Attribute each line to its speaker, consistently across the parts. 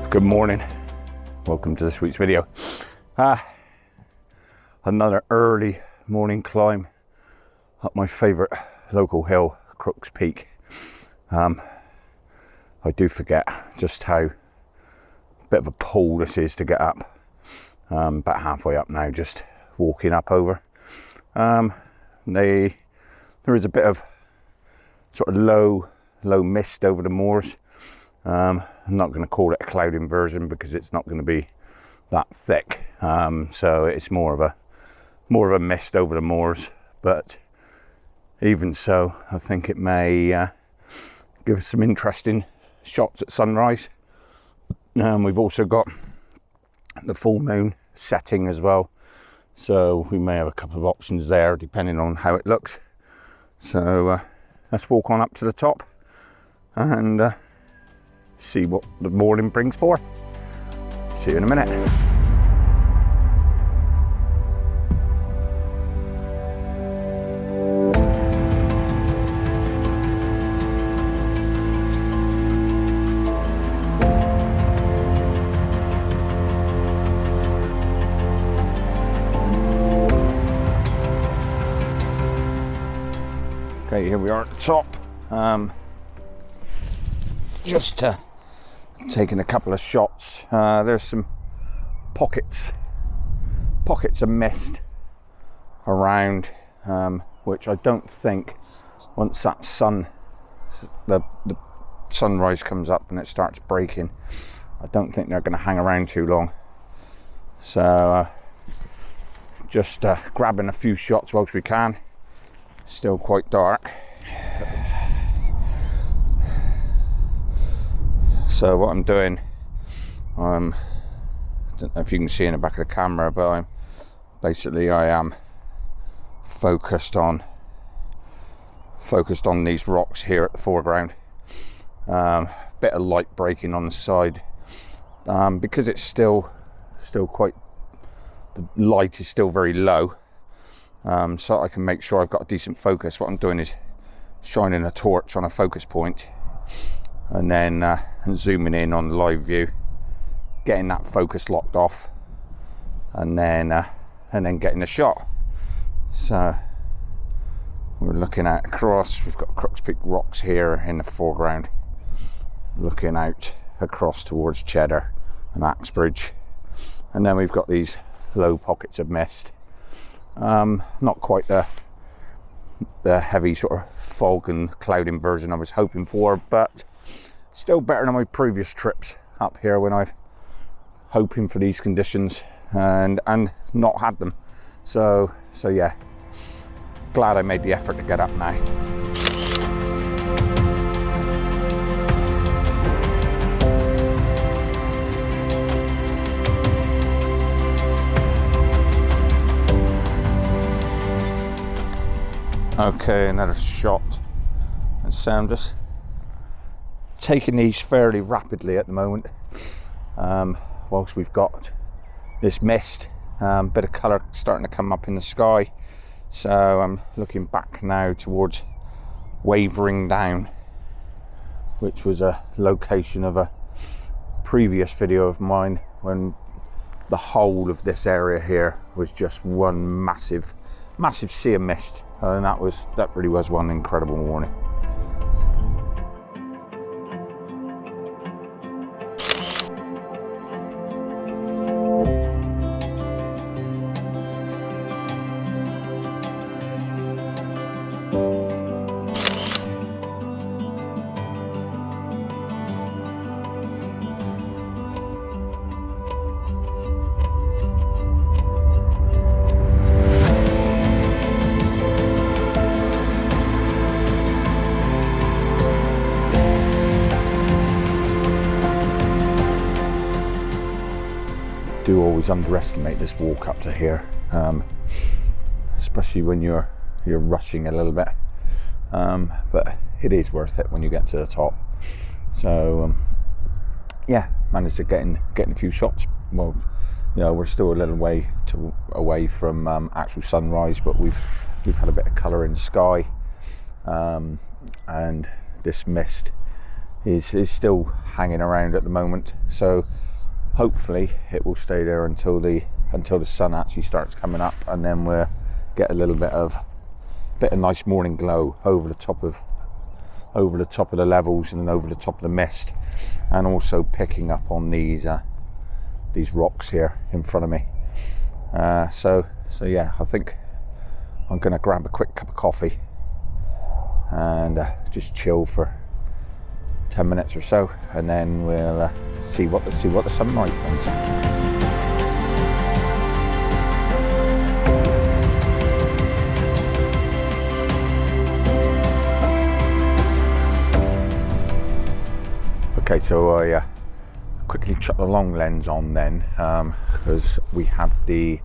Speaker 1: Good morning, welcome to this week's video. Another early morning climb up my favourite local hill, Crooks Peak. I do forget just how bit of a pull this is to get up. About halfway up now, just walking up over. There is a bit of sort of low mist over the moors. I'm not going to call it a cloud inversion because it's not going to be that thick. So it's more of a mist over the moors. But even so, I think it may give us some interesting shots at sunrise. We've also got the full moon setting as well, so we may have a couple of options there depending on how it looks. So let's walk on up to the top and see what the morning brings forth. See you in a minute. Okay, here we are at the top. Just taking a couple of shots. There's some pockets of mist around, which I don't think once that the sunrise comes up and it starts breaking, I don't think they're going to hang around too long. So just grabbing a few shots whilst we can. Still quite dark. So what I'm doing, I don't know if you can see in the back of the camera, but I am focused on these rocks here at the foreground. Bit of light breaking on the side, because it's still quite, the light is still very low. So I can make sure I've got a decent focus. What I'm doing is shining a torch on a focus point and then zooming in on the live view, getting that focus locked off, and then getting a shot. So we're looking out across, we've got Crooks Peak rocks here in the foreground, looking out across towards Cheddar and Axbridge, and then we've got these low pockets of mist. Not quite the heavy sort of fog and cloud inversion I was hoping for, but still better than my previous trips up here when I've hoping for these conditions and not had them. So yeah, glad I made the effort to get up now. Okay, another shot. And so I'm just taking these fairly rapidly at the moment, whilst we've got this mist, bit of colour starting to come up in the sky. So I'm looking back now towards Wavering Down, which was a location of a previous video of mine when the whole of this area here was just one massive sea of mist, and that really was one incredible morning. Do always underestimate this walk up to here, especially when you're rushing a little bit, but it is worth it when you get to the top. So yeah, managed to get in a few shots. Well, you know, we're still a little way away from actual sunrise, but we've had a bit of colour in the sky, and this mist is still hanging around at the moment. So hopefully it will stay there until the sun actually starts coming up, and then we'll get a little bit of nice morning glow over the top of the levels and over the top of the mist, and also picking up on these rocks here in front of me. So yeah, I think I'm going to grab a quick cup of coffee and just chill for 10 minutes or so, and then we'll see what the sunrise brings. Okay, so I quickly chucked the long lens on then, because we had the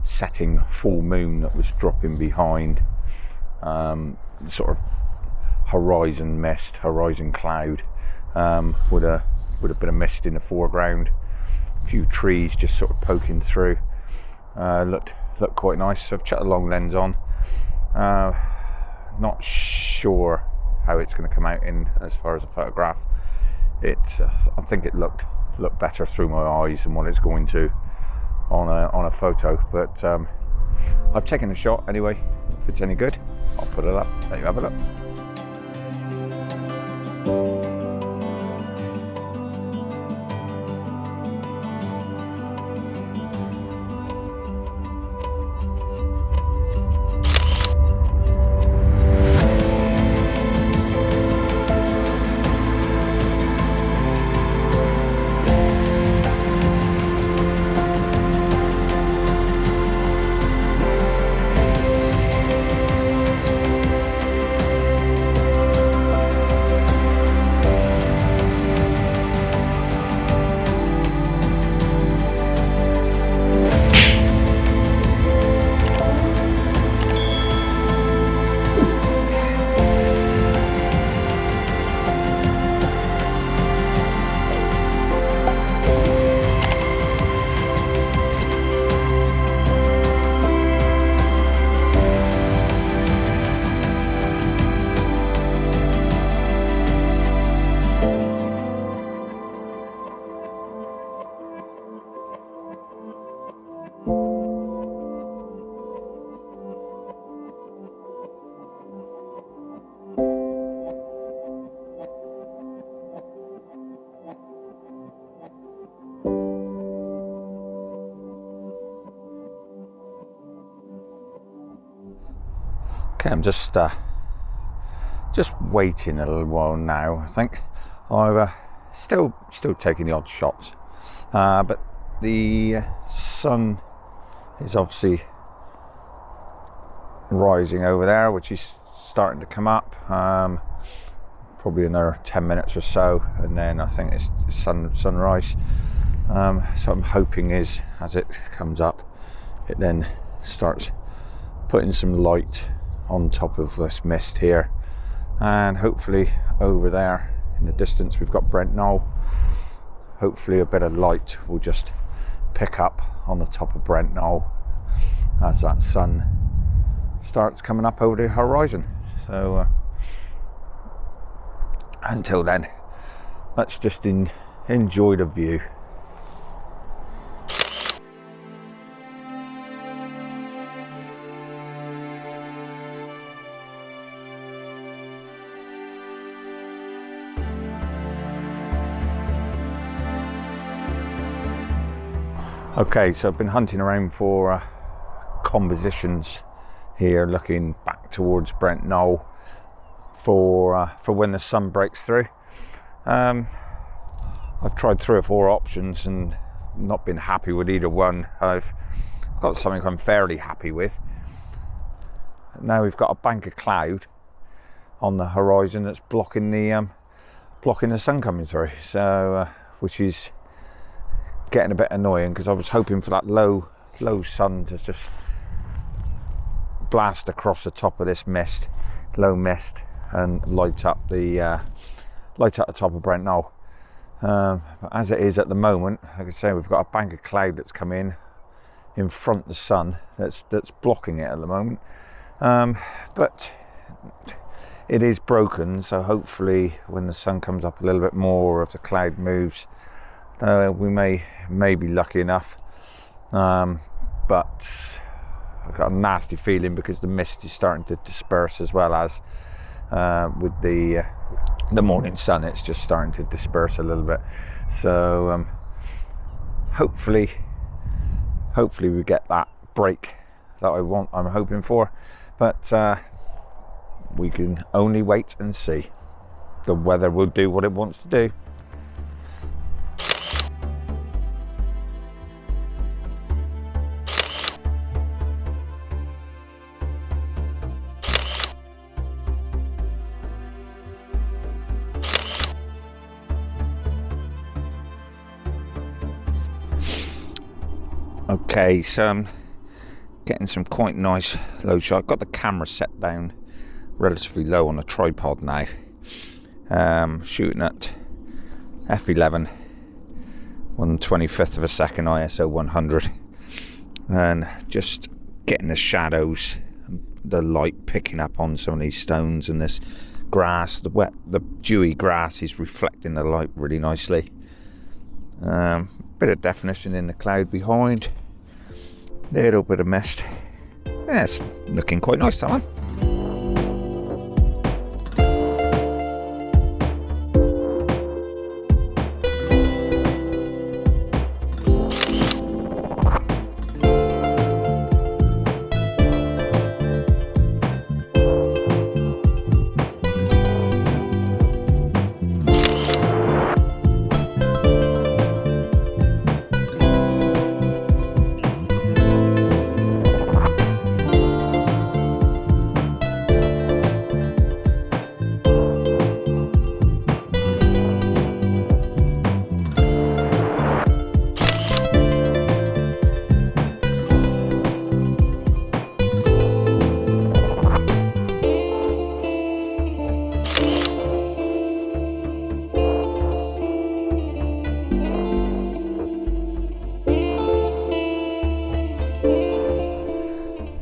Speaker 1: setting full moon that was dropping behind, sort of horizon mist, horizon cloud, with a bit of mist in the foreground, a few trees just sort of poking through. Looked quite nice. So I've chucked the long lens on. Not sure how it's going to come out in as far as a photograph. I think it looked better through my eyes than what it's going to on a photo, but I've taken a shot anyway. If it's any good, I'll put it up. There you have a look. Okay, I'm just waiting a little while now. I think I'm still taking the odd shots, but the sun is obviously rising over there, which is starting to come up. Probably another 10 minutes or so, and then I think it's sunrise. So I'm hoping as it comes up, it then starts putting some light on top of this mist here, and hopefully over there in the distance we've got Brent Knoll. Hopefully a bit of light will just pick up on the top of Brent Knoll as that sun starts coming up over the horizon. So until then, let's just enjoy the view. Okay, so I've been hunting around for compositions here, looking back towards Brent Knoll for when the sun breaks through. I've tried 3 or 4 options and not been happy with either one. I've got something I'm fairly happy with. Now we've got a bank of cloud on the horizon that's blocking the sun coming through. So which is getting a bit annoying, because I was hoping for that low sun to just blast across the top of this mist, low mist, and light up the top of Brent Knoll. As it is at the moment, like I say, we've got a bank of cloud that's come in front of the sun that's blocking it at the moment. But it is broken, so hopefully when the sun comes up a little bit more, if the cloud moves, we may be lucky enough. But I've got a nasty feeling because the mist is starting to disperse, as well as with the morning sun, it's just starting to disperse a little bit. So hopefully we get that break that I'm hoping for, but we can only wait and see. The weather will do what it wants to do. Okay, so I'm getting some quite nice low shot. I've got the camera set down relatively low on a tripod now. Shooting at f11, 1/25 of a second ISO 100, and just getting the shadows, the light picking up on some of these stones and this grass. The dewy grass is reflecting the light really nicely. Bit of definition in the cloud behind, little bit of mist. Yeah, it's looking quite nice, that one.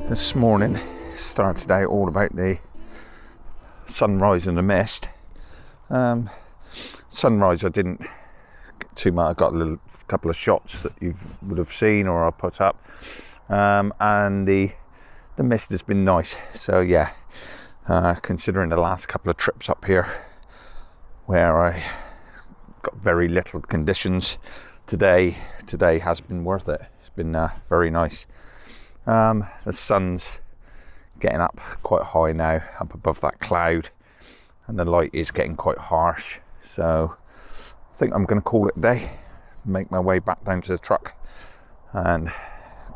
Speaker 1: This morning started out all about the sunrise and the mist. Sunrise I didn't get too much. I got a couple of shots that you would have seen or I put up, and the mist has been nice. So yeah, considering the last couple of trips up here where I got very little conditions, today has been worth it. It's been very nice. The sun's getting up quite high now, up above that cloud, and the light is getting quite harsh. So I think I'm going to call it a day, make my way back down to the truck and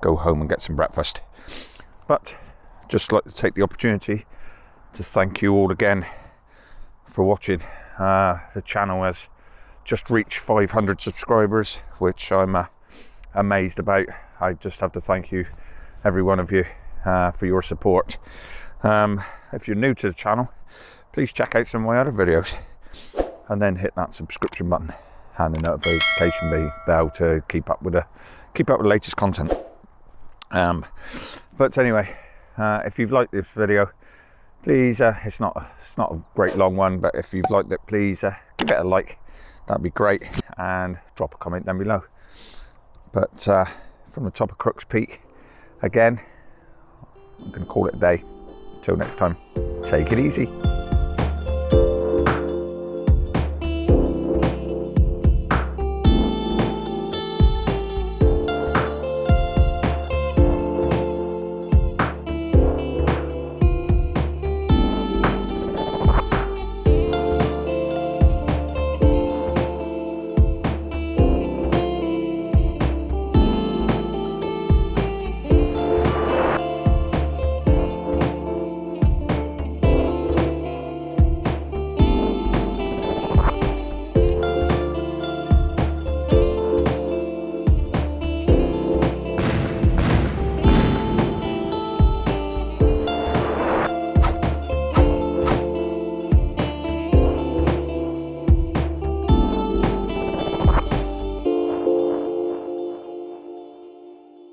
Speaker 1: go home and get some breakfast. But just like to take the opportunity to thank you all again for watching. The channel has just reached 500 subscribers, which I'm amazed about. I just have to thank you, every one of you, for your support. If you're new to the channel, please check out some of my other videos and then hit that subscription button and the notification bell to keep up with the latest content. But anyway, if you've liked this video, please, it's not a great long one, but if you've liked it, please give it a like. That'd be great, and drop a comment down below. But from the top of Crooks Peak, again, I'm going to call it a day. Until next time, take it easy.